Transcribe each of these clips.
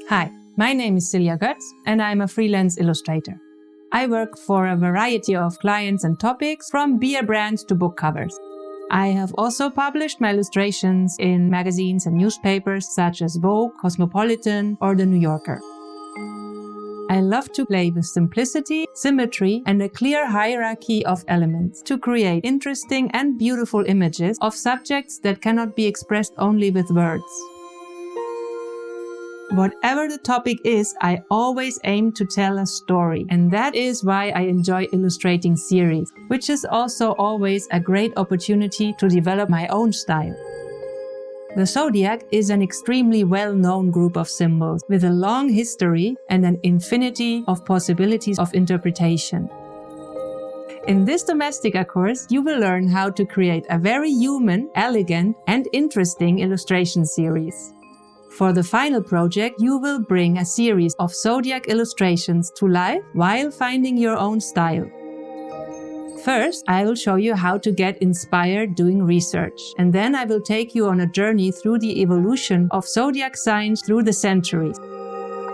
Hi, my name is Silja Götz and I'm a freelance illustrator. I work for a variety of clients and topics, from beer brands to book covers. I have also published my illustrations in magazines and newspapers such as Vogue, Cosmopolitan or The New Yorker. I love to play with simplicity, symmetry and a clear hierarchy of elements to create interesting and beautiful images of subjects that cannot be expressed only with words. Whatever the topic is, I always aim to tell a story, and that is why I enjoy illustrating series, which is also always a great opportunity to develop my own style. The zodiac is an extremely well-known group of symbols with a long history and an infinity of possibilities of interpretation. In this Domestika course, you will learn how to create a very human, elegant and interesting illustration series. For the final project, you will bring a series of zodiac illustrations to life while finding your own style. First, I will show you how to get inspired doing research, and then I will take you on a journey through the evolution of zodiac signs through the centuries.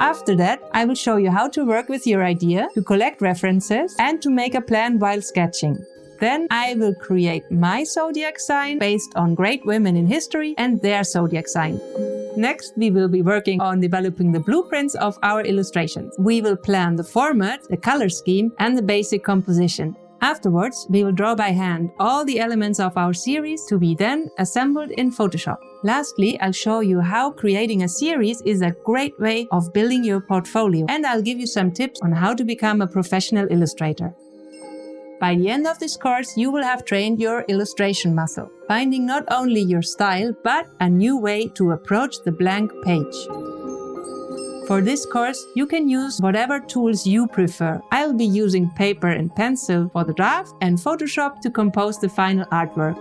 After that, I will show you how to work with your idea, to collect references, and to make a plan while sketching. Then I will create my zodiac sign based on great women in history and their zodiac sign. Next, we will be working on developing the blueprints of our illustrations. We will plan the format, the color scheme, and the basic composition. Afterwards, we will draw by hand all the elements of our series to be then assembled in Photoshop. Lastly, I'll show you how creating a series is a great way of building your portfolio, and I'll give you some tips on how to become a professional illustrator. By the end of this course, you will have trained your illustration muscle, finding not only your style, but a new way to approach the blank page. For this course, you can use whatever tools you prefer. I'll be using paper and pencil for the draft and Photoshop to compose the final artwork.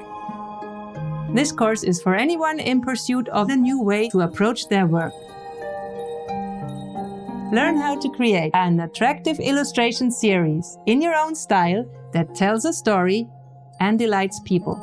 This course is for anyone in pursuit of a new way to approach their work. Learn how to create an attractive illustration series in your own style that tells a story and delights people.